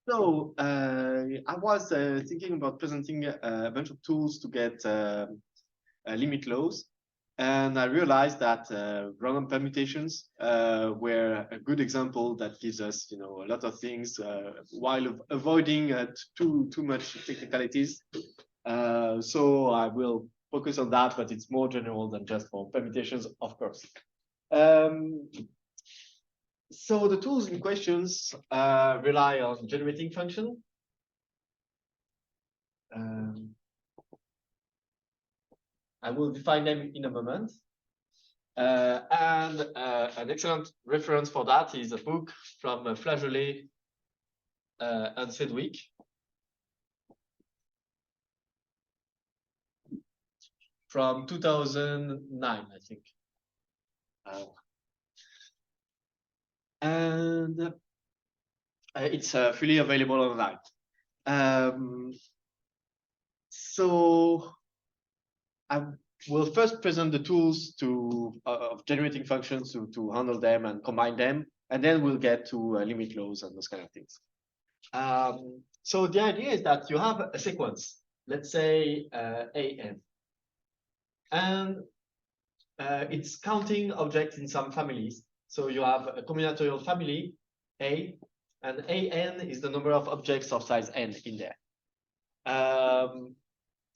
So I was thinking about presenting a bunch of tools to get limit laws, and I realized that random permutations were a good example that gives us, a lot of things while avoiding too much technicalities. So I will focus on that, but it's more general than just for permutations, of course. So the tools in questions rely on generating function. I will define them in a moment. And an excellent reference for that is a book from Flageolet and Sedgwick. From 2009, I think. And it's freely available online. So I will first present the tools of generating functions to handle them and combine them, and then we'll get to limit laws and those kind of things. So the idea is that you have a sequence, let's say AN, and it's counting objects in some families. So you have a combinatorial family, A, and AN is the number of objects of size n in there.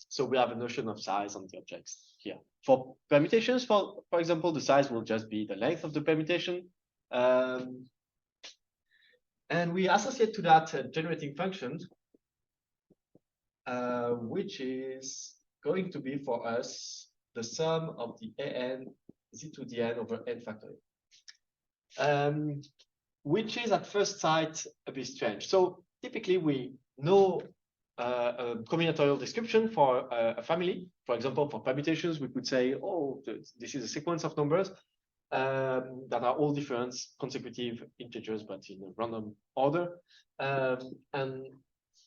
So we have a notion of size on the objects here. For permutations, for example, the size will just be the length of the permutation. And we associate to that generating function, which is going to be for us the sum of the an z to the n over n factorial, which is at first sight a bit strange. So typically we know a combinatorial description for a family. For example, for permutations, we could say, oh, this is a sequence of numbers that are all different consecutive integers, but in a random order. And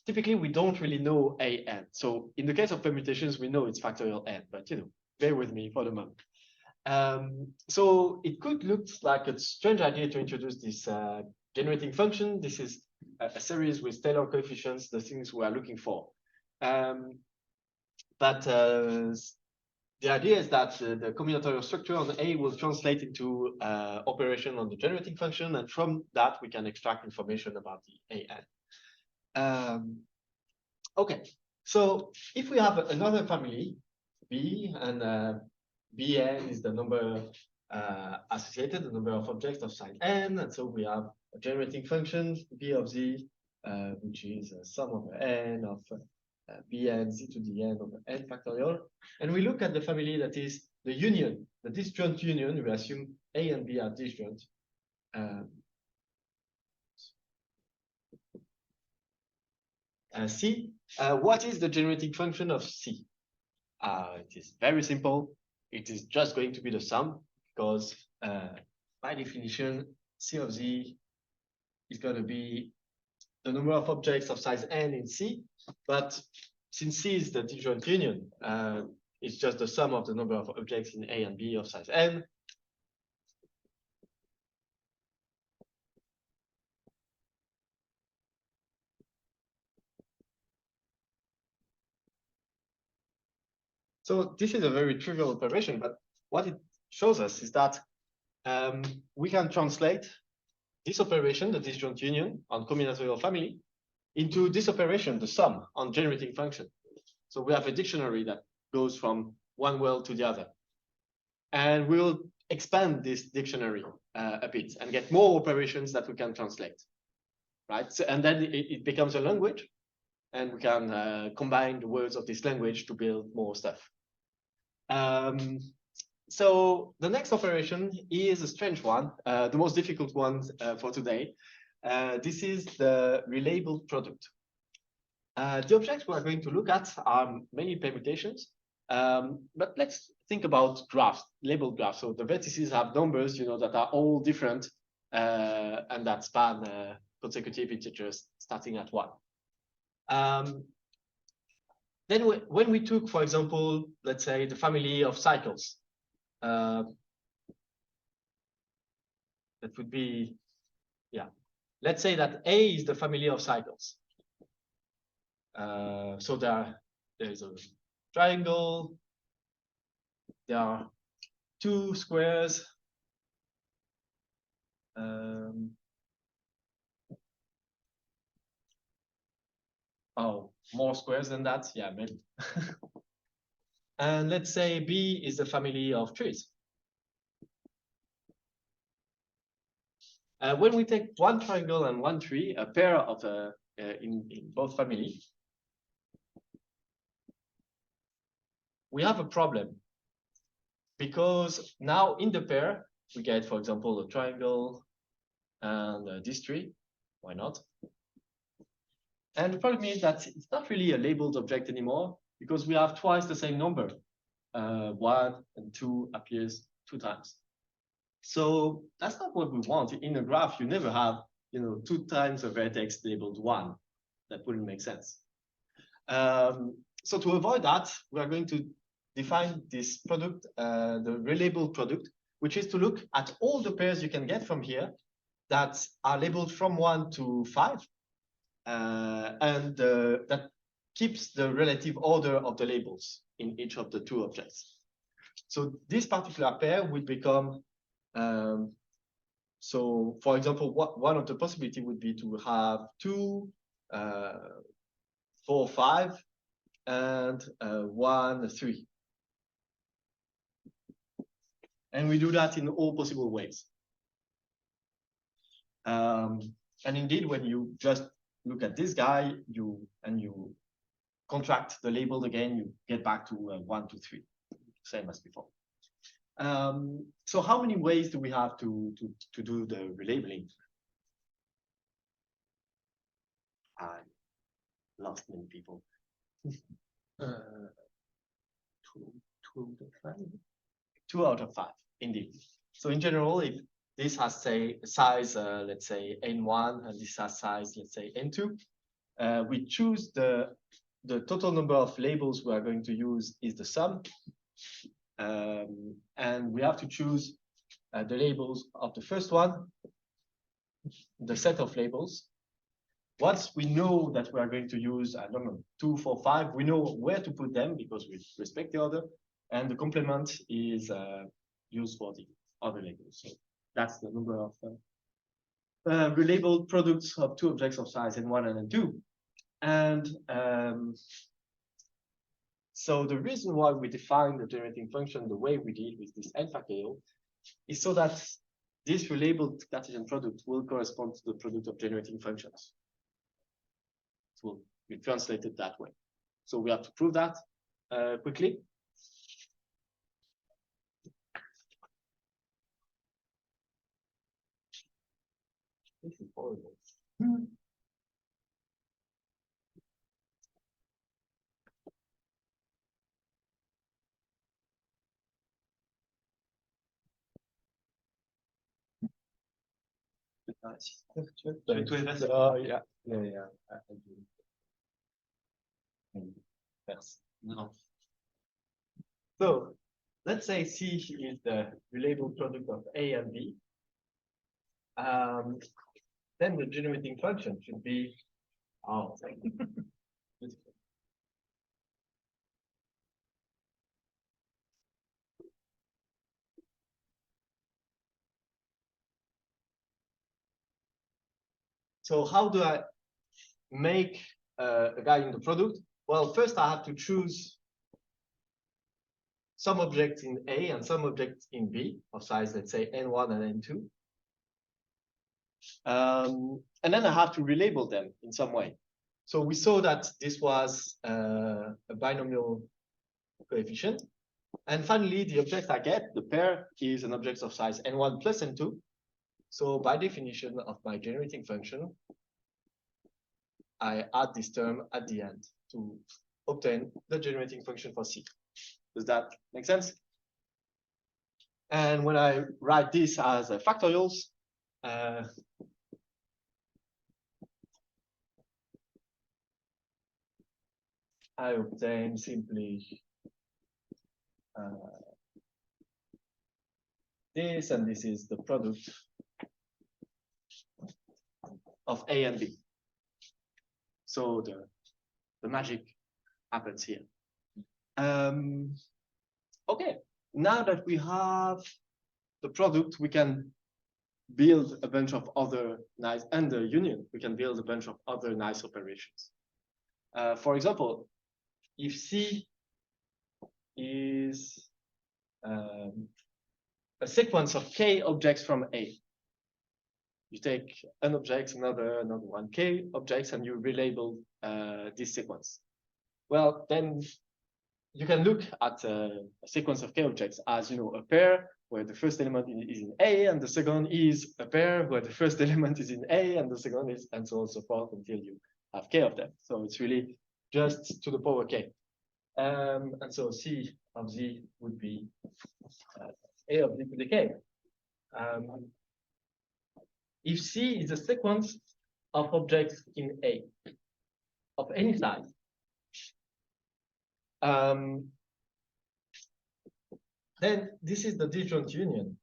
typically, we don't really know an. So in the case of permutations, we know it's factorial n, but bear with me for the moment. So it could look like a strange idea to introduce this generating function. This is a series with Taylor coefficients, the things we are looking for. But the idea is that the combinatorial structure on A will translate into operation on the generating function, and from that we can extract information about the AN. Okay, so if we have another family, B, and Bn is the number associated, the number of objects of size n, and so we have a generating function, B of z, which is a sum over n of Bn z to the n over n factorial. And we look at the family that is the union, the disjoint union. We assume A and B are disjoint. C, what is the generating function of C? It is very simple. It is just going to be the sum, because by definition, C of z is going to be the number of objects of size n in C. But since C is the disjoint union, it's just the sum of the number of objects in A and B of size n. So this is a very trivial operation, but what it shows us is that we can translate this operation, the disjoint union on combinatorial family, into this operation, the sum on generating function. So we have a dictionary that goes from one world to the other. And we'll expand this dictionary a bit and get more operations that we can translate, right? So, and then it becomes a language, and we can combine the words of this language to build more stuff. So the next operation is a strange one, the most difficult one for today. This is the relabeled product. The objects we are going to look at are mainly permutations, but let's think about graphs, labeled graphs. So the vertices have numbers, that are all different and that span consecutive integers starting at 1. Then when we took, for example, let's say the family of cycles, that would be, let's say that A is the family of cycles. So there's a triangle, there are two squares, oh, more squares than that, yeah, maybe. And let's say B is the family of trees. When we take one triangle and one tree, a pair of in both families, we have a problem, because now in the pair we get, for example, a triangle and this tree. Why not? And the problem is that it's not really a labeled object anymore, because we have twice the same number. 1 and 2 appears 2 times. So that's not what we want. In a graph, you never have 2 times a vertex labeled 1. That wouldn't make sense. So to avoid that, we are going to define this product, the relabeled product, which is to look at all the pairs you can get from here that are labeled from 1 to 5, and that keeps the relative order of the labels in each of the 2 objects. So this particular pair would become, so for example, one of the possibility would be to have 2, 4, 5, and 1, 3. And we do that in all possible ways. And indeed, when you just look at this guy, you contract the label again, you get back to 1, 2, 3, same as before. So how many ways do we have to do the relabeling? I lost many people. 2 out of 5, indeed. So in general, if this has, say, size, let's say n1, and this has size, let's say n2, we choose the total number of labels we are going to use is the sum. And we have to choose the labels of the first one, the set of labels. Once we know that we are going to use a number 2, 4, 5, we know where to put them because we respect the order, and the complement is used for the other labels. So that's the number of relabeled products of 2 objects of size n1 and n2. And so the reason why we define the generating function the way we did with this n factorial is so that this relabeled Cartesian product will correspond to the product of generating functions. It will be translated that way. So we have to prove that quickly. This is horrible. Oh, yeah. No. So let's say C is the relabeled product of A and B. Then the generating function should be, oh, so how do I make a guy in the product? Well, first I have to choose some objects in A and some objects in B of size, let's say n1 and n2. And then I have to relabel them in some way. So we saw that this was a binomial coefficient. And finally, the object I get, the pair, is an object of size n1 plus n2. So by definition of my generating function, I add this term at the end to obtain the generating function for C. Does that make sense? And when I write this as factorials, I obtain simply this, and this is the product of A and B. So the magic happens here. Okay, now that we have the product, we can build a bunch of other nice, and the union, we can build a bunch of other nice operations. For example, if C is a sequence of K objects from A, you take an object, another one, K objects, and you relabel this sequence. Well, then you can look at a sequence of K objects as, a pair where the first element is in A, and the second is a pair where the first element is in A, and the second is, and so on and so forth until you have K of them. So it's really just to the power K. And so C of Z would be A of Z to the K. If C is a sequence of objects in A of any size, then this is the disjoint union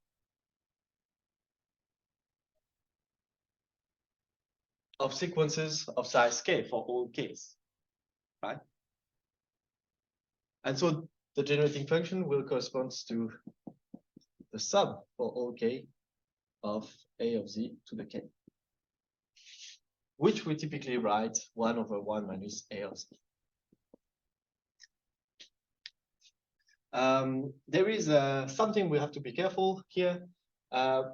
of sequences of size K for all Ks, right? And so the generating function will correspond to the sum for all K of A of Z to the K, which we typically write 1/1 minus A of Z. There is something we have to be careful here.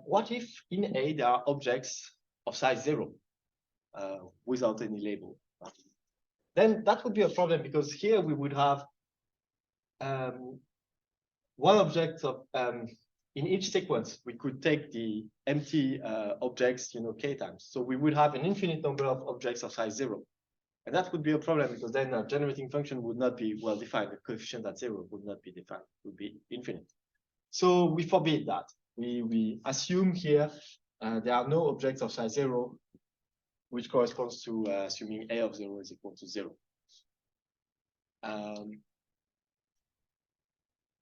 What if in A there are objects of size 0 without any label? Then that would be a problem, because here we would have one object of in each sequence. We could take the empty objects, K times. So we would have an infinite number of objects of size 0. And that would be a problem, because then a generating function would not be well defined. The coefficient at 0 would not be defined, would be infinite. So we forbid that. We assume here there are no objects of size 0, which corresponds to assuming A of 0 is equal to 0.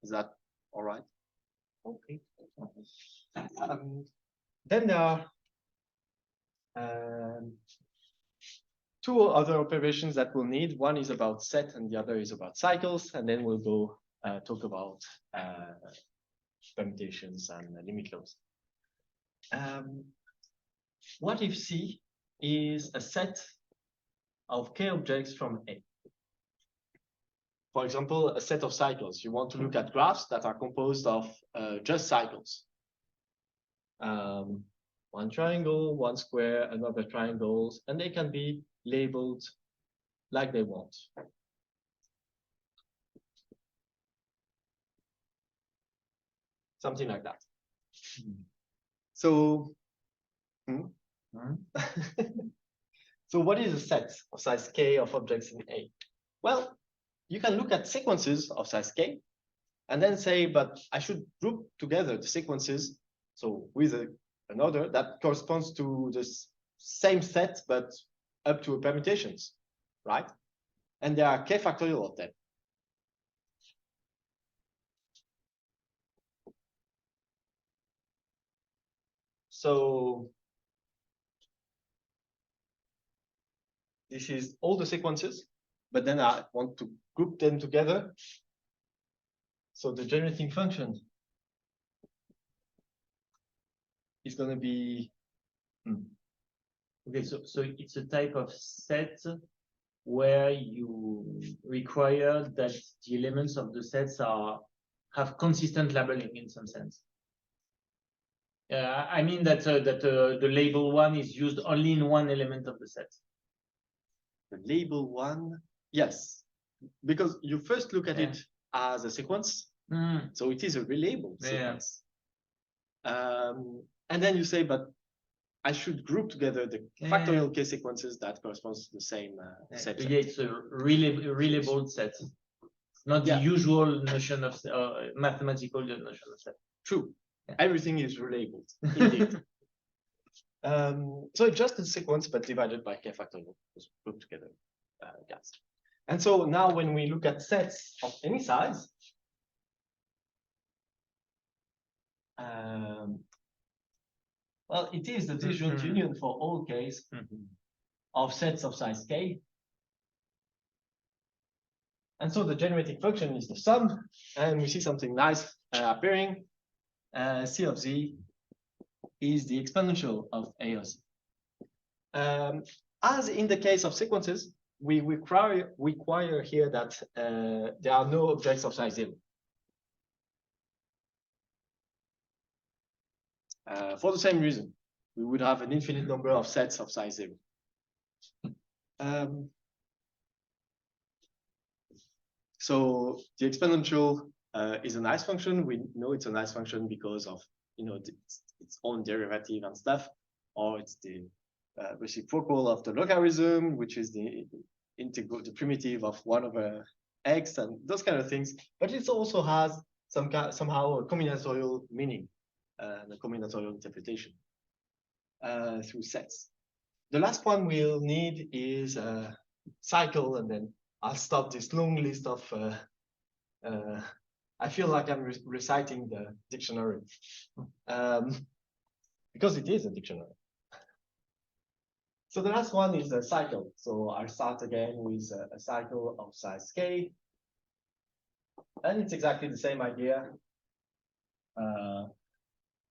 Is that all right? Okay. Then there are two other operations that we'll need. One is about set and the other is about cycles. And then we'll go talk about permutations and limit laws. What if C is a set of K objects from A? For example, a set of cycles. You want to look at graphs that are composed of just cycles. One triangle, one square, another triangles, and they can be labeled like they want. Something like that. So, so what is a set of size K of objects in A? Well, you can look at sequences of size K and then say, but I should group together the sequences, so with another that corresponds to the same set, but up to permutations, right? And there are K factorial of them. So this is all the sequences, but then I want to group them together. So the generating function is going to be okay. So it's a type of set where you require that the elements of the sets have consistent labeling in some sense. I mean that the label 1 is used only in one element of the set. The label 1, yes, because you first look at it as a sequence, so it is a relabeled sequence. And then you say, but I should group together the factorial K sequences that corresponds to the same set. Yeah, it's a relabeled set, not the usual notion of mathematical notion of set. True. Everything is relabeled, indeed. So it's just a sequence, but divided by K factorial, just grouped together. Yes. And so now when we look at sets of any size, Well, it is the disjoint union for all k's of sets of size k. And so the generating function is the sum, and we see something nice appearing. C of z is the exponential of A of z. As in the case of sequences, we require here that there are no objects of size 0. For the same reason, we would have an infinite number of sets of size 0. So the exponential is a nice function. We know it's a nice function because of its own derivative and stuff, or it's the reciprocal of the logarithm, which is the integral, the primitive of 1 over x, and those kind of things. But it also has somehow a combinatorial meaning, and a combinatorial interpretation through sets. The last one we'll need is a cycle, and then I'll stop this long list of. I feel like I'm reciting the dictionary, because it is a dictionary. So the last one is a cycle. So I'll start again with a cycle of size k. And it's exactly the same idea.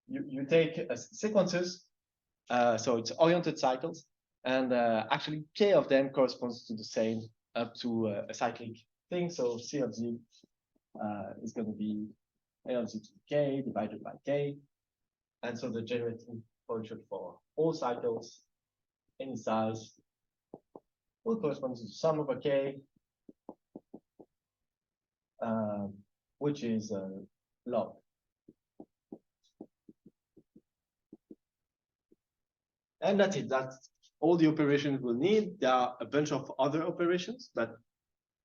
You take sequences, so it's oriented cycles, and actually k of them corresponds to the same up to a cyclic thing. So C of z is going to be A of z to k divided by k. And so the generating function for all cycles, any size, will correspond to the sum over k, which is log. And that's it. That's all the operations we'll need. There are a bunch of other operations, but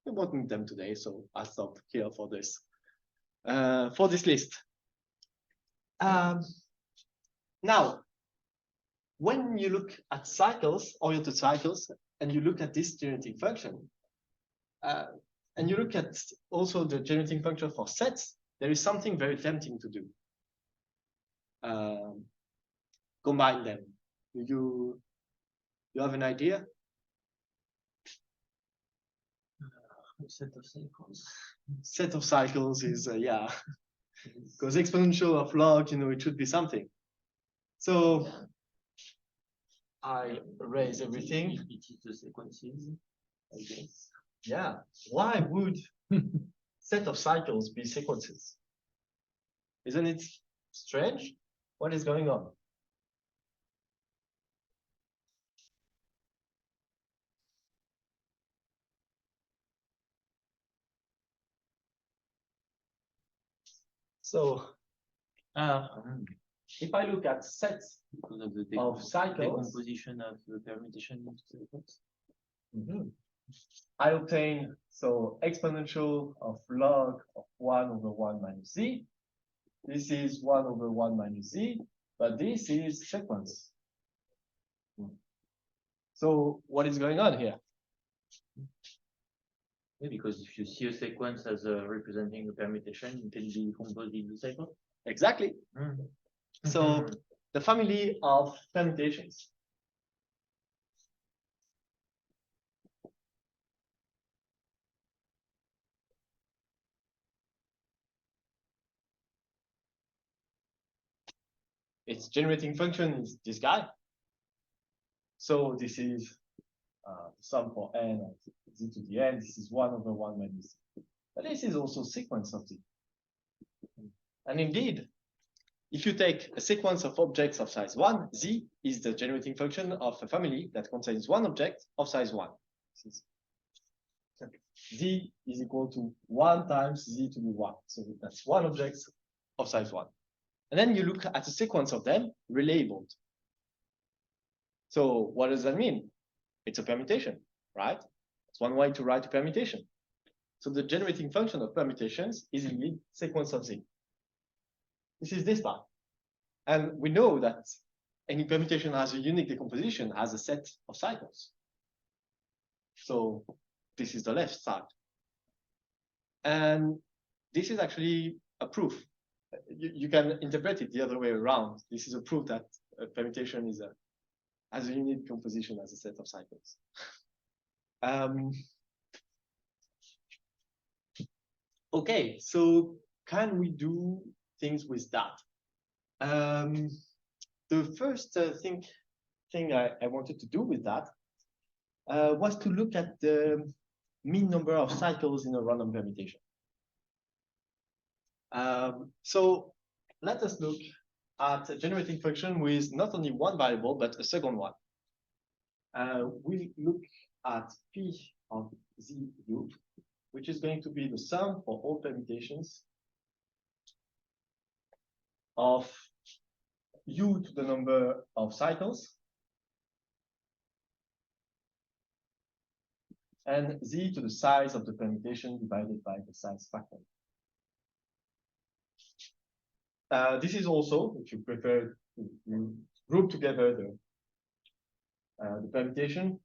we won't need them today, so I'll stop here for this list. Now, when you look at cycles, oriented cycles, and you look at this generating function, and you look at also the generating function for sets, there is something very tempting to do. Combine them. You have an idea? Set of cycles. Set of cycles is yeah, because exponential of log, it should be something. So I erase everything. It is the sequences, I guess. Yeah. Why would set of cycles be sequences? Isn't it strange? What is going on? So if I look at sets because of the cycles, decomposition of the permutation into sequence. I obtain exponential of log of 1 over 1 minus z. This is 1 over 1 minus z, but this is sequence. So what is going on here? Yeah, because if you see a sequence as representing a permutation, it can be composed into cycle. Exactly. So the family of permutations. Its generating function is this guy. So this is the sum for n of z to the n. This is 1 over 1 minus z. But this is also sequence of z. And indeed, if you take a sequence of objects of size 1, z is the generating function of a family that contains one object of size 1. Z is equal to 1 times z to the 1. So that's one object of size 1. And then you look at a sequence of them relabeled. So what does that mean? It's a permutation, right? It's one way to write a permutation. So the generating function of permutations is indeed sequence of z. This is this part. And we know that any permutation has a unique decomposition, has a set of cycles. So this is the left side. And this is actually a proof. You can interpret it the other way around. This is a proof that a permutation is has a unit composition as a set of cycles. Okay, so can we do things with that? The first thing I wanted to do with that was to look at the mean number of cycles in a random permutation. So let us look at a generating function with not only one variable, but a second one. We look at P of ZU, which is going to be the sum for all permutations of U to the number of cycles and Z to the size of the permutation divided by the size factor. This is also, if you prefer, to group together the permutation.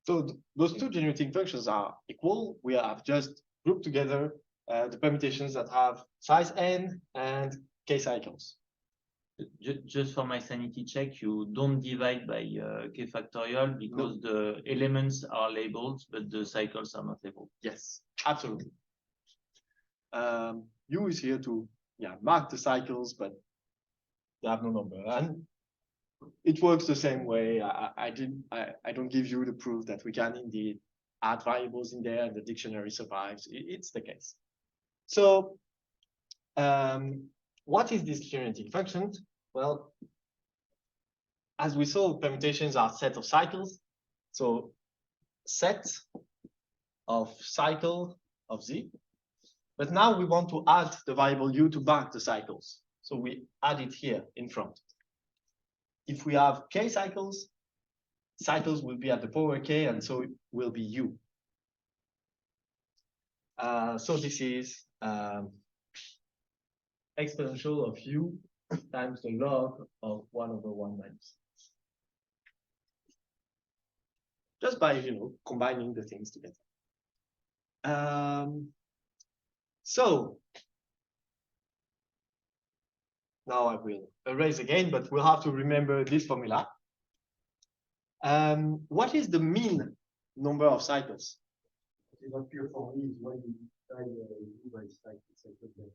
So those two generating functions are equal. We have just grouped together the permutations that have size n and k cycles. Just for my sanity check, you don't divide by k factorial because the elements are labeled, but the cycles are not labeled. Yes, absolutely. U is here to mark the cycles, but they have no number. And it works the same way. I don't give you the proof that we can indeed add variables in there and the dictionary survives. It's the case. So what is this generating function? Well, as we saw, permutations are set of cycles. So set of cycle of Z. But now we want to add the variable U to mark the cycles. So we add it here in front. If we have k cycles, cycles will be at the power k, and so it will be U. So this is exponential of U times the log of 1/1 minus. Just by combining the things together. So now I will erase again, but we'll have to remember this formula. What is the mean number of cycles? Pure for me is when you divide U by cycle.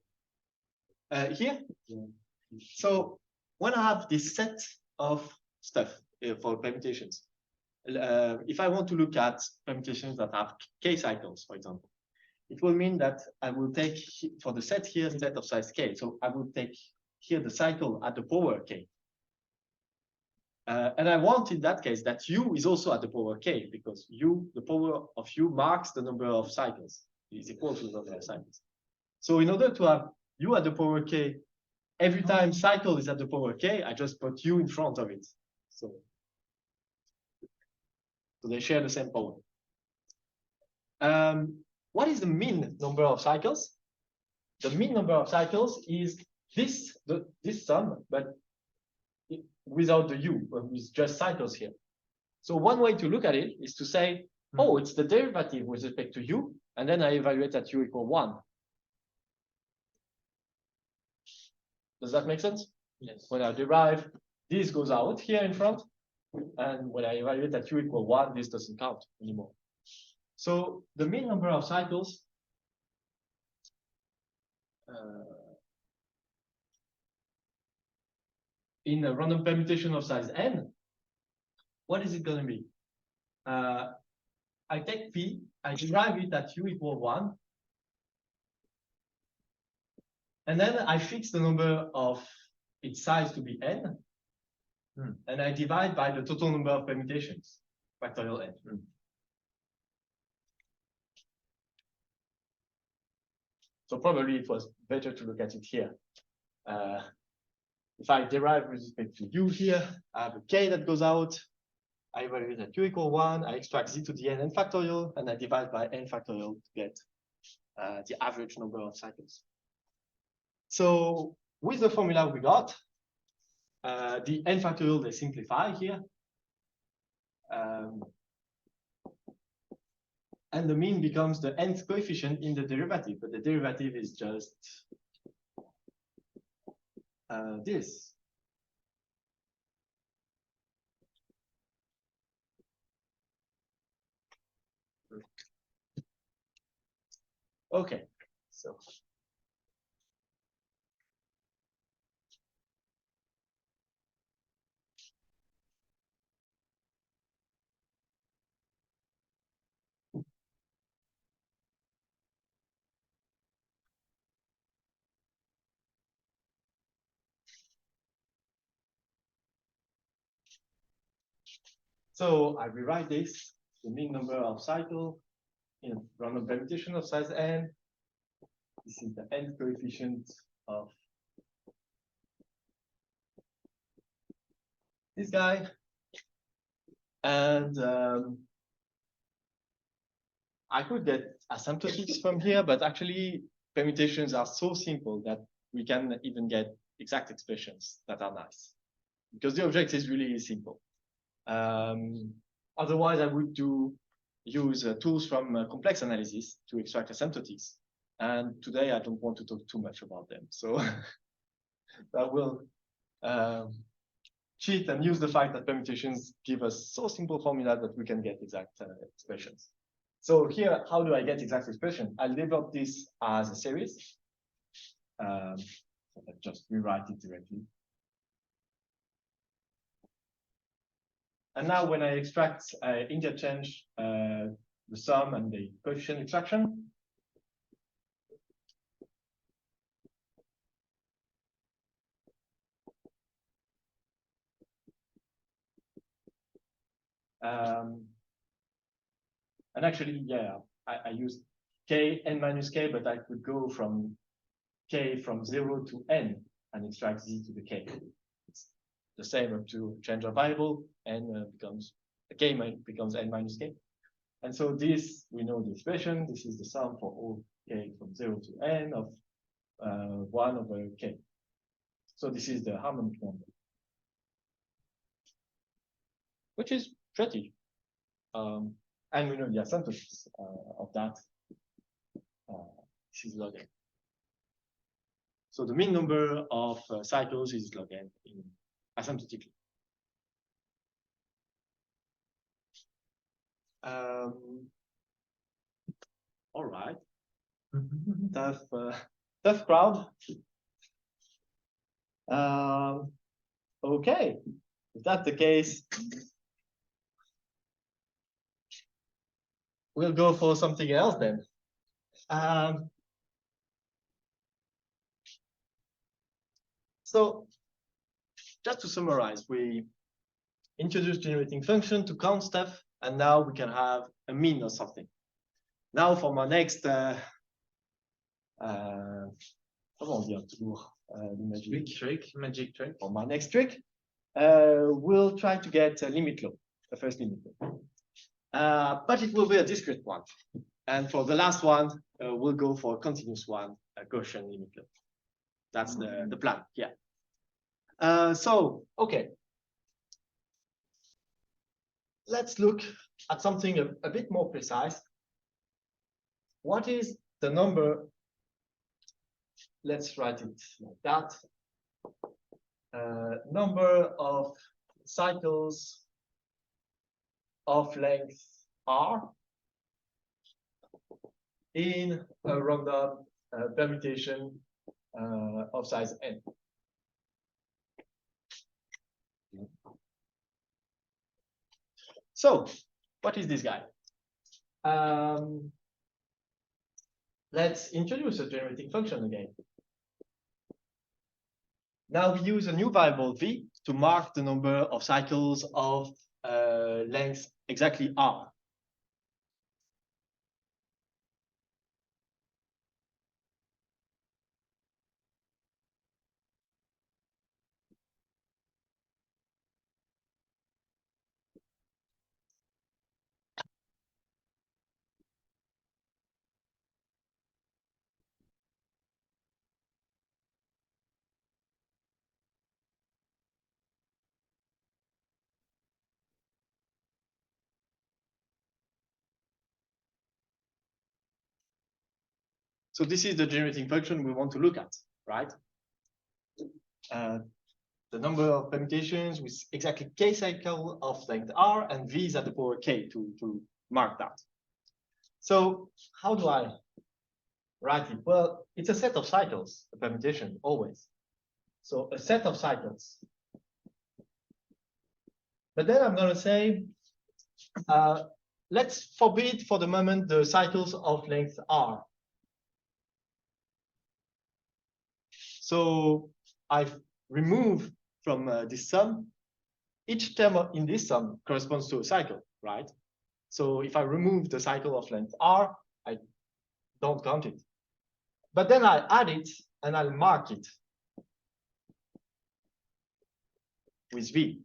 Here? Yeah. So when I have this set of stuff for permutations, if I want to look at permutations that have k cycles, for example, it will mean that I will take, for the set here, set of size k. So I will take here the cycle at the power k. And I want in that case that U is also at the power k, because U, the power of U marks the number of cycles. It is equal to the number of cycles. So in order to have U at the power k, every time cycle is at the power k, I just put U in front of it. So they share the same power. What is the mean number of cycles? The mean number of cycles is this sum, but without the U, with just cycles here. So one way to look at it is to say, oh, it's the derivative with respect to U, and then I evaluate at U equal 1. Does that make sense? Yes. When I derive, this goes out here in front, and when I evaluate at U equal 1, this doesn't count anymore. So the mean number of cycles in a random permutation of size n, what is it going to be? I take P, I derive it at U equal 1, and then I fix the number of its size to be n, and I divide by the total number of permutations, factorial n. So probably it was better to look at it here. if I derive with respect to u here, I have a k that goes out. I evaluate at u equal 1, I extract z to the n factorial, and I divide by n factorial to get the average number of cycles. So with the formula we got, the n factorial, they simplify here. And the mean becomes the nth coefficient in the derivative, but the derivative is just this. Okay, so I rewrite this, the mean number of cycle in random permutation of size n. This is the nth coefficient of this guy. And I could get asymptotics from here, but actually permutations are so simple that we can even get exact expressions that are nice, because the object is really simple. Otherwise, I would use tools from complex analysis to extract asymptotics. And today, I don't want to talk too much about them. So I will cheat and use the fact that permutations give us so simple formula that we can get exact expressions. So here, how do I get exact expression? I'll develop this as a series. So I just rewrite it directly. And now when I extract, interchange the sum and the coefficient extraction, and actually, yeah, I use k, n minus k, but I could go from k from 0 to n and extract z to the k. It's the same up to change a variable, n becomes k becomes n minus k. And so this, we know the expression. This is the sum for all k from 0 to n of 1 over k. So this is the harmonic number, which is pretty. And we know the asymptotics of that. This is log n. So the mean number of cycles is log n in asymptotically. All right. Tough crowd. Okay, if that's the case, we'll go for something else then. So just to summarize, we introduced generating function to count stuff, and now we can have a mean or something. Now for my next magic trick. For my next trick, we'll try to get a limit law, the first limit law. But it will be a discrete one. And for the last one, we'll go for a continuous one, a Gaussian limit law. That's the plan, yeah. So, okay. Let's look at something a bit more precise. What is the number? Let's write it like that. Number of cycles of length r in a random permutation of size n. So, what is this guy? Let's introduce a generating function again. Now we use a new variable v to mark the number of cycles of length exactly r. So this is the generating function we want to look at, right? The number of permutations with exactly k cycle of length r, and v is at the power k to mark that. So how do I write it? Well, it's a set of cycles, a permutation, always. So a set of cycles. But then I'm going to say, let's forbid for the moment the cycles of length r. So I've removed from this sum, each term in this sum corresponds to a cycle, right? So if I remove the cycle of length r, I don't count it. But then I add it and I'll mark it with v.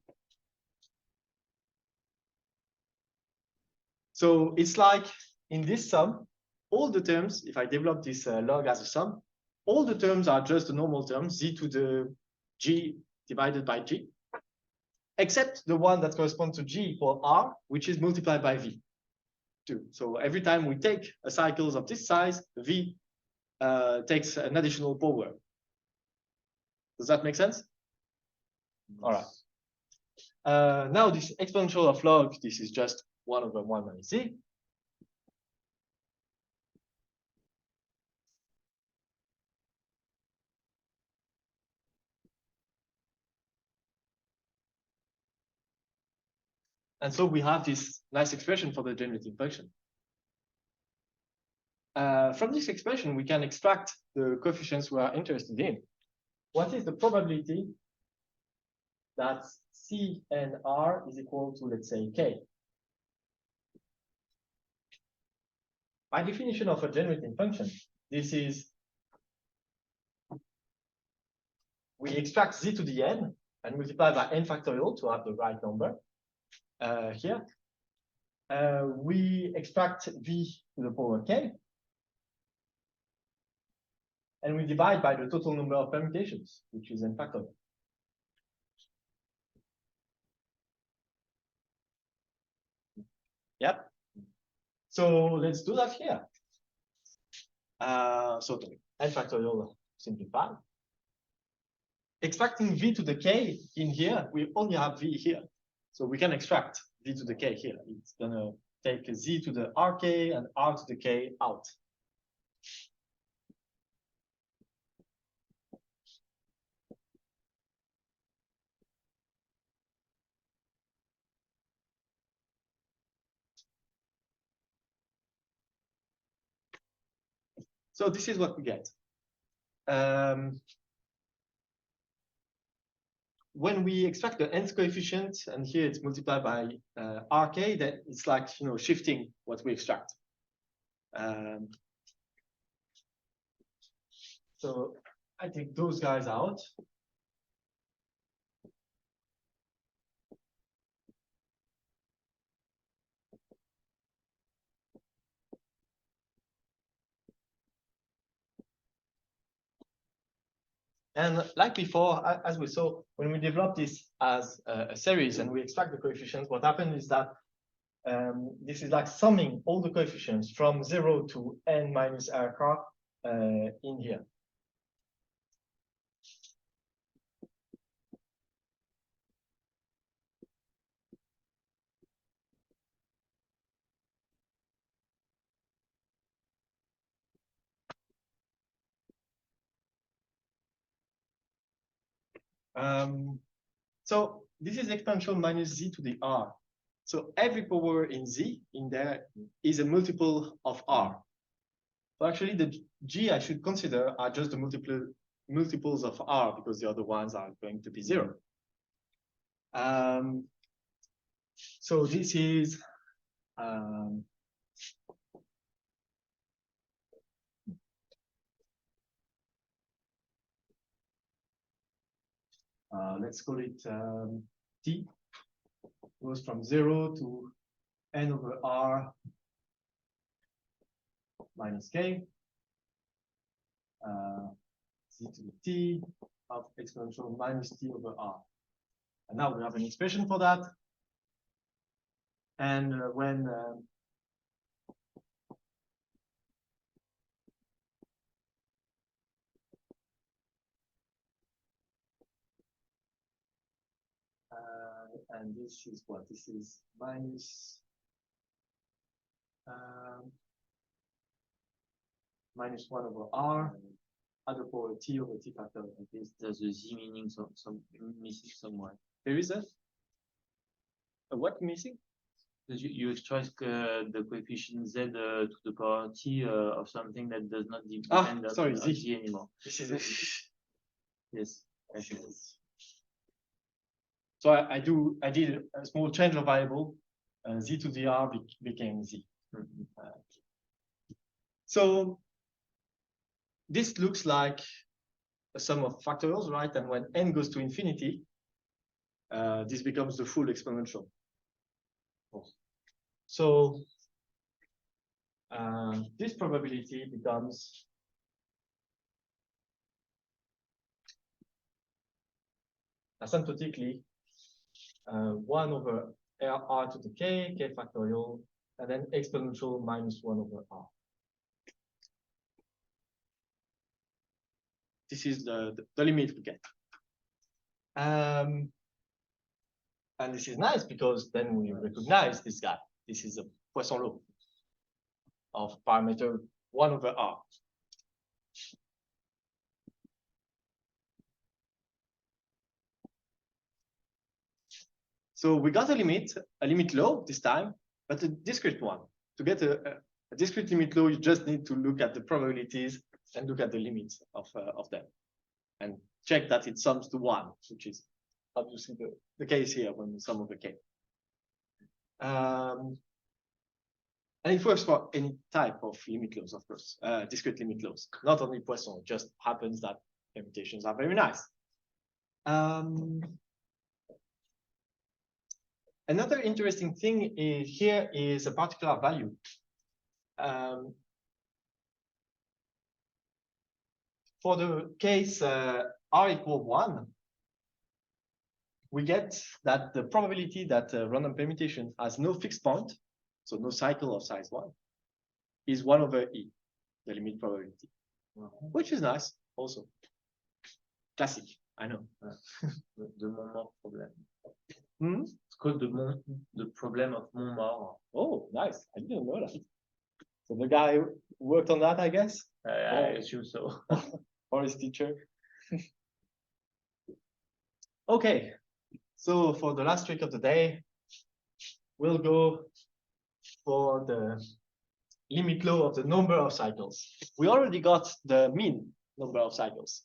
So it's like in this sum, all the terms, if I develop this log as a sum, all the terms are just the normal terms, z to the g divided by g, except the one that corresponds to g equal r, which is multiplied by v. So every time we take a cycles of this size, v takes an additional power. Does that make sense? All right. Now this exponential of log, this is just 1 over 1 minus z. And so we have this nice expression for the generating function. From this expression, we can extract the coefficients we are interested in. What is the probability that C and R is equal to, let's say, K? By definition of a generating function, this is, we extract z to the n and multiply by n factorial to have the right number here. We extract v to the power k, and we divide by the total number of permutations, which is n factorial. Yep. So let's do that here. So n factorial simplified. Extracting v to the k in here, we only have v here. So we can extract v to the k here. It's going to take z to the rk and r to the k out. So this is what we get. When we extract the nth coefficient, and here it's multiplied by rk, then it's like shifting what we extract. So I take those guys out. And like before, as we saw, when we develop this as a series and we extract the coefficients, what happens is that this is like summing all the coefficients from 0 to n minus r car in here. So this is exponential minus z to the r. So every power in z in there is a multiple of r. So actually the g I should consider are just the multiples of r, because the other ones are going to be 0. So this is let's call it t, goes from 0 to n over r minus k, z to the t of exponential minus t over r. And now we have an expression for that. And when and this is what? This is minus minus 1 over r, other power t over t factorial. There's a z meaning some missing somewhere. There is a what missing? Because you extract the coefficient z to the power t of something that does not depend on z anymore. This is Yes. So I did a small change of variable. Z to the r became z. So this looks like a sum of factorials, right? And when n goes to infinity, this becomes the full exponential. So this probability becomes asymptotically 1 over r to the k factorial, and then exponential minus 1 over r. This is the limit we get. And this is nice because then we recognize this guy. This is a Poisson law of parameter 1 over r. So we got a limit law this time, but a discrete one. To get a discrete limit law, you just need to look at the probabilities and look at the limits of them, and check that it sums to 1, which is obviously the case here when we sum over k. And it works for any type of limit laws, of course, discrete limit laws, not only Poisson. It just happens that permutations are very nice. Another interesting thing here is a particular value. For the case r equal 1, we get that the probability that a random permutation has no fixed point, so no cycle of size 1, is 1 over e, the limit probability, which is nice also. Classic, I know. The Montmort problem. Hmm? It's called the problem of Montmort. Oh, nice. I didn't know that. So the guy who worked on that, I guess? I assume so. Or his teacher. Okay. So for the last trick of the day, we'll go for the limit law of the number of cycles. We already got the mean number of cycles,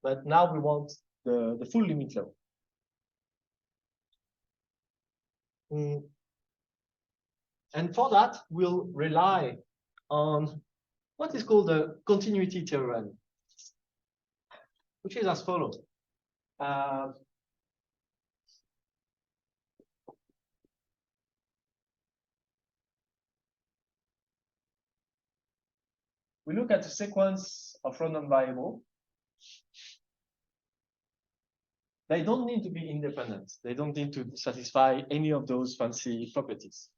but now we want the full limit law. And for that, we'll rely on what is called the continuity theorem, which is as follows. We look at a sequence of random variables. They don't need to be independent. They don't need to satisfy any of those fancy properties.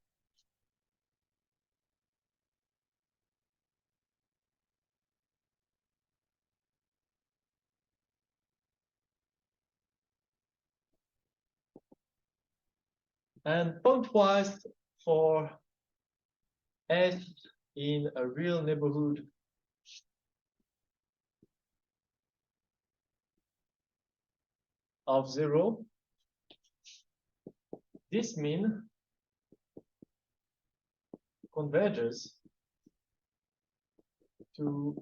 And pointwise for S in a real neighborhood of 0, this mean converges to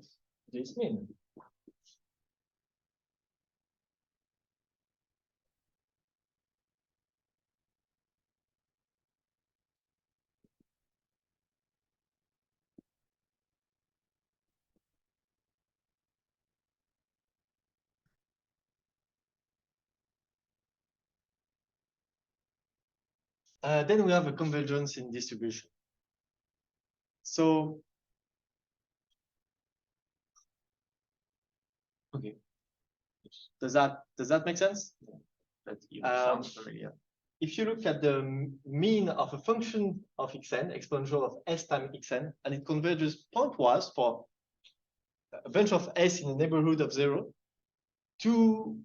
this mean. Then we have a convergence in distribution. So, okay, does that make sense? That sounds familiar. If you look at the mean of a function of xn, exponential of s times xn, and it converges pointwise for a bunch of s in the neighborhood of 0 to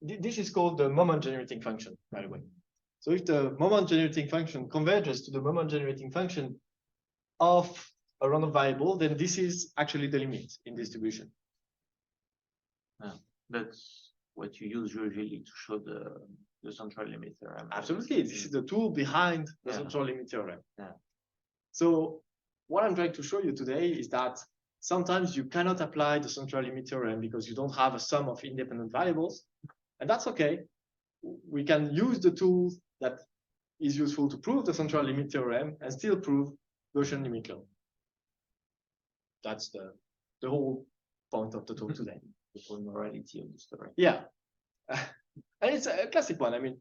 this is called the moment generating function, by the way. So if the moment generating function converges to the moment generating function of a random variable, then this is actually the limit in distribution. That's what you use usually to show the central limit theorem. Absolutely, this is the tool behind the central limit theorem. Yeah. So what I'm trying to show you today is that sometimes you cannot apply the central limit theorem because you don't have a sum of independent variables, and that's okay. We can use the tool that is useful to prove the central limit theorem and still prove Gaussian limit law. That's the whole point of the talk today. The full morality of the story. Yeah. And it's a classic one. I mean,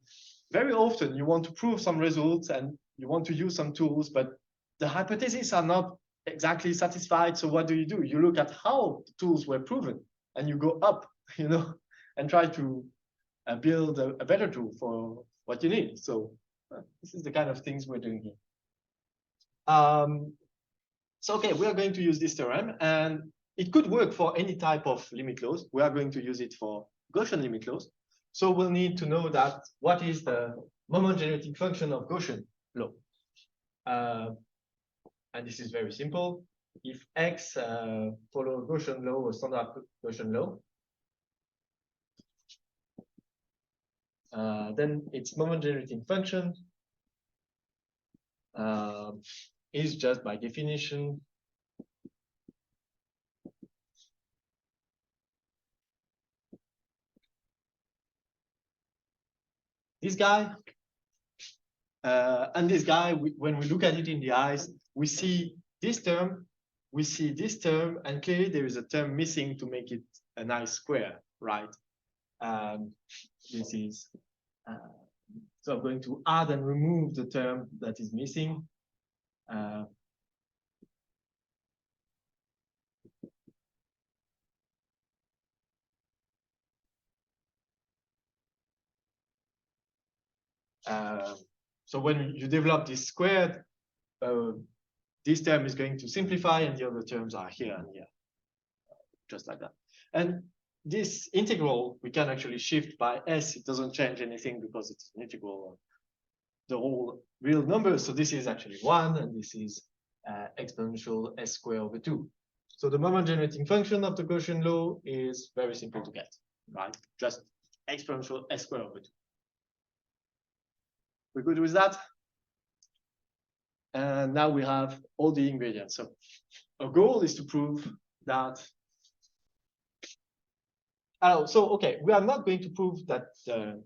very often you want to prove some results and you want to use some tools, but the hypotheses are not exactly satisfied. So what do? You look at how the tools were proven and you go up, and try to build a better tool for what you need. So this is the kind of things we're doing here. So, okay, we are going to use this theorem, and it could work for any type of limit laws. We are going to use it for Gaussian limit laws. So we'll need to know that what is the moment generating function of Gaussian law. And this is very simple. If X follow Gaussian law or standard Gaussian law, then its moment generating function is just by definition this guy. And this guy, when we look at it in the eyes, we see this term, we see this term, and clearly there is a term missing to make it a nice square, right? This is, so I'm going to add and remove the term that is missing. So when you develop this squared, this term is going to simplify and the other terms are here and here, just like that. And this integral, we can actually shift by s. It doesn't change anything because it's an integral of the whole real number. So this is actually 1, and this is exponential s squared over 2. So the moment generating function of the Gaussian law is very simple to get, right? Just exponential s squared over 2. We're good with that? And now we have all the ingredients. So our goal is to prove that. Okay, we are not going to prove that the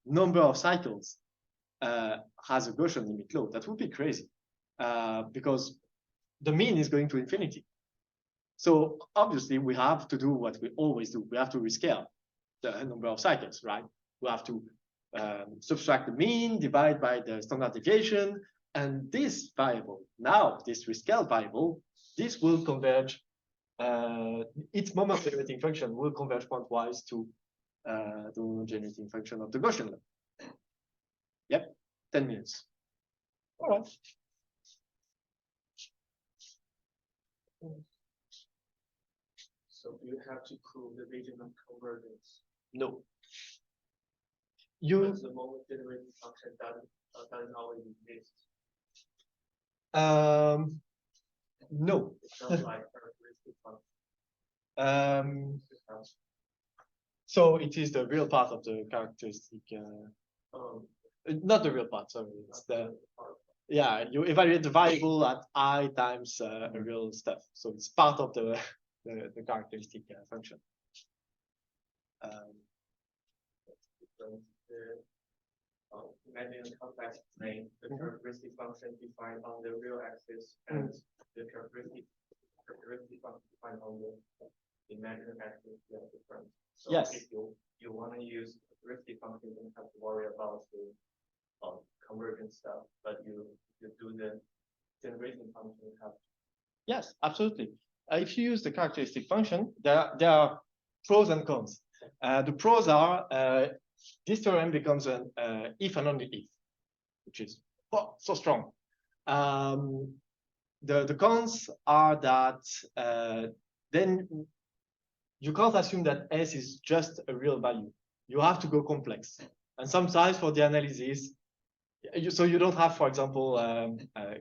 number of cycles has a Gaussian limit law. That would be crazy because the mean is going to infinity. So obviously we have to do what we always do. We have to rescale the number of cycles, right? We have to subtract the mean, divide by the standard deviation, and this variable, now this rescale variable, this will converge, its moment generating function will converge pointwise to the moment generating function of the Gaussian law. Yep, 10 minutes. All right. So do you have to prove the region of convergence? No. Because the moment generating function doesn't always exist. No. It's not like characteristic function. So it is the real part of the characteristic. Not the real part, sorry. It's yeah, you evaluate the variable at I times a real stuff. So it's part of the characteristic function. Imagine a complex plane, the characteristic function defined on the real axis and the characteristic function defined on the imaginary axis are different. So yes. If you want to use characteristic function, you don't have to worry about the convergence stuff, but you do the generating function. You have to. Yes, absolutely. If you use the characteristic function, there are pros and cons. The pros are this theorem becomes an if and only if, which is so strong. The cons are that then you can't assume that S is just a real value. You have to go complex. And sometimes for the analysis, so you don't have, for example,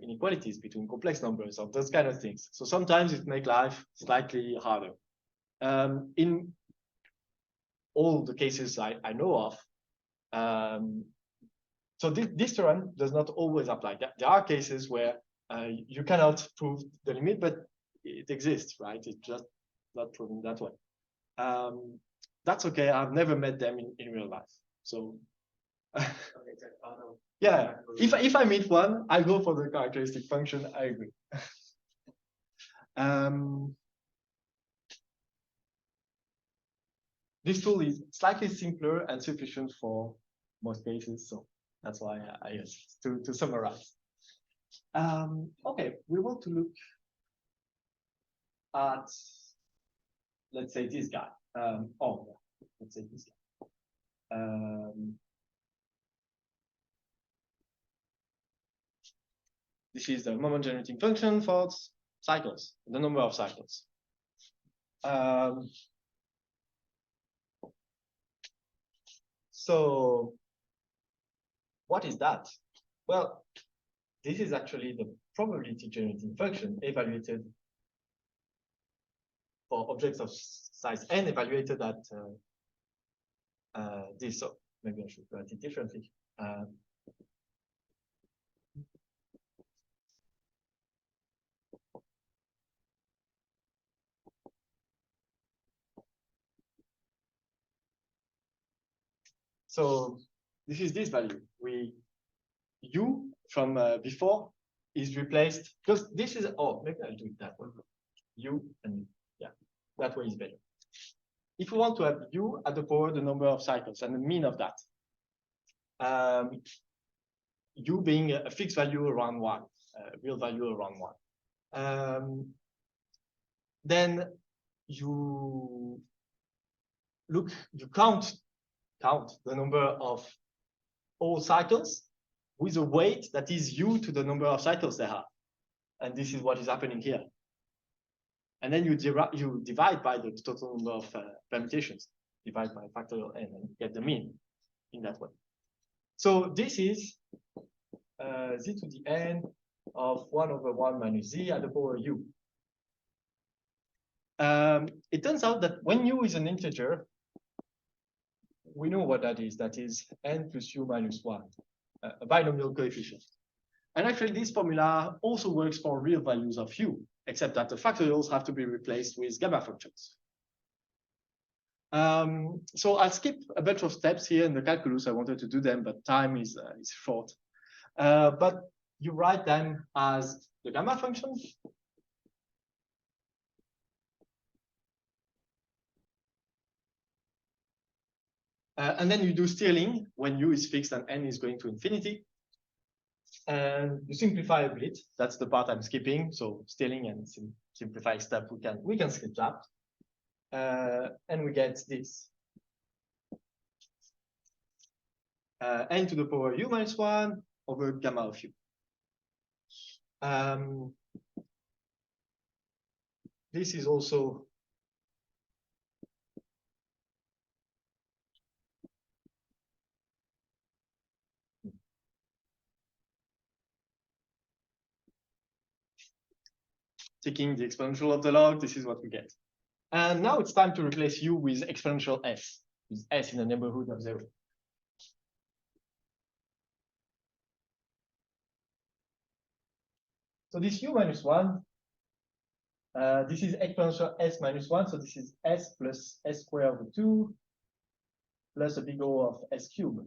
inequalities between complex numbers or those kind of things. So sometimes it makes life slightly harder. In all the cases I know of, so this theorem does not always apply. There are cases where you cannot prove the limit, but it exists, right? It's just not proven that way. That's okay. I've never met them in real life. So yeah, if I meet one, I go for the characteristic function. I agree. This tool is slightly simpler and sufficient for most cases, so that's why I use it to summarize. Okay, we want to look at, let's say, this guy. Let's say this guy. This is the moment generating function for cycles, the number of cycles. So what is that? Well, this is actually the probability generating function evaluated for objects of size n evaluated at this. So maybe I should write it differently. So this is this value. U from before is replaced, because this is, maybe I'll do it that way. U and yeah, that way is better. If we want to have U at the power the number of cycles and the mean of that, U being a fixed value around 1, real value around 1. Then you count the number of all cycles with a weight that is U to the number of cycles they have. And this is what is happening here. And then you divide by the total number of permutations, divide by factorial n, and get the mean in that way. So this is z to the n of 1 over 1 minus z at the power u. It turns out that when u is an integer, we know what that is. That is n plus u minus 1, a binomial coefficient. And actually, this formula also works for real values of u, except that the factorials have to be replaced with gamma functions. So I'll skip a bunch of steps here in the calculus. I wanted to do them, but time is short. But you write them as the gamma function. And then you do stealing when u is fixed and n is going to infinity. And you simplify a bit. That's the part I'm skipping. So stealing and simplifying step, we can skip that. And we get this. N to the power u minus 1 over gamma of u. This is also taking the exponential of the log. This is what we get. And now it's time to replace u with exponential s, with s in the neighborhood of 0. So this u minus 1, this is exponential s minus 1. So this is s plus s squared over 2 plus a big O of s cubed.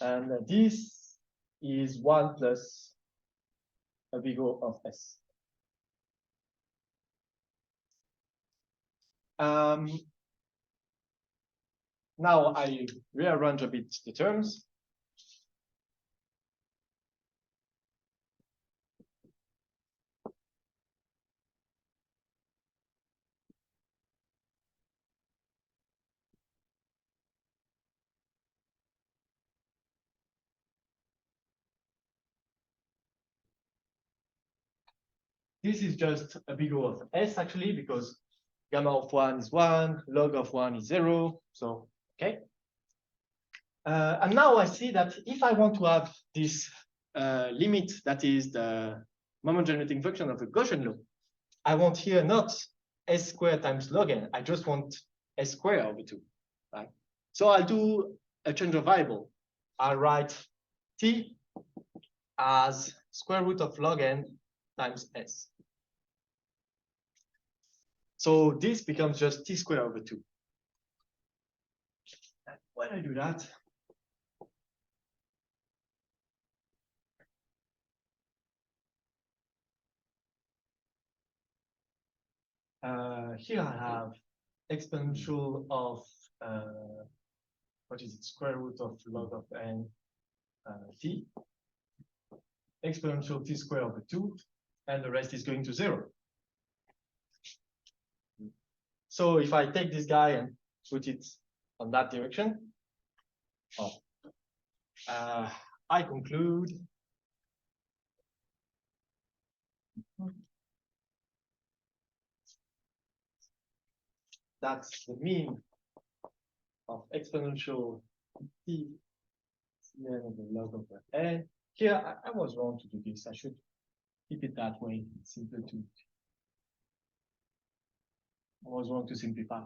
And this is 1 plus a big O of s. Now I rearrange a bit the terms. this is just a big O of S actually, because gamma of 1 is 1, log of 1 is 0. So, okay. And now I see that if I want to have this limit that is the moment generating function of the Gaussian law, I want here not S squared times log n, I just want S squared over 2, right? So I'll do a change of variable. I'll write t as square root of log n times s. So this becomes just t squared over 2. And when I do that, here I have exponential of what is it, square root of log of n t, exponential t squared over 2, and the rest is going to 0. So if I take this guy and put it on that direction, I conclude that's the mean of exponential t cn over log of n. Here, I was wrong to do this. I should keep it that way. It's simpler to. I was wrong to simplify.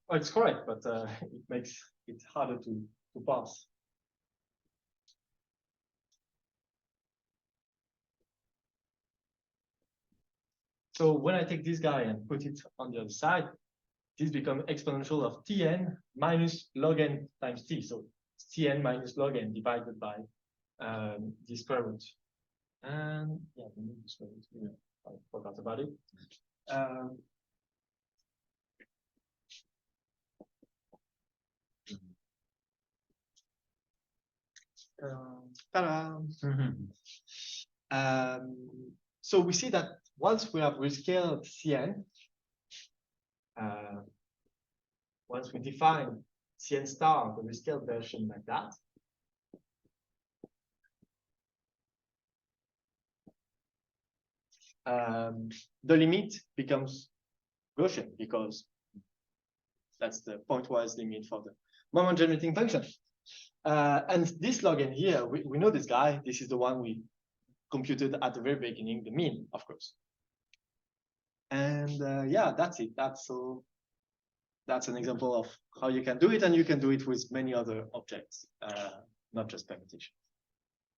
Oh, it's correct, but it makes it harder to pass. So when I take this guy and put it on the other side, this becomes exponential of tn minus log n times t. So it's tn minus log n divided by the square root. And yeah, the square root. Yeah, I forgot about it. So we see that once we have rescaled Cn, once we define Cn star, the rescaled version like that, the limit becomes Gaussian because that's the pointwise limit for the moment generating function. And this log n here, we know this guy. This is the one we computed at the very beginning, the mean, of course. And yeah, that's it. That's an example of how you can do it, and you can do it with many other objects, not just permutation.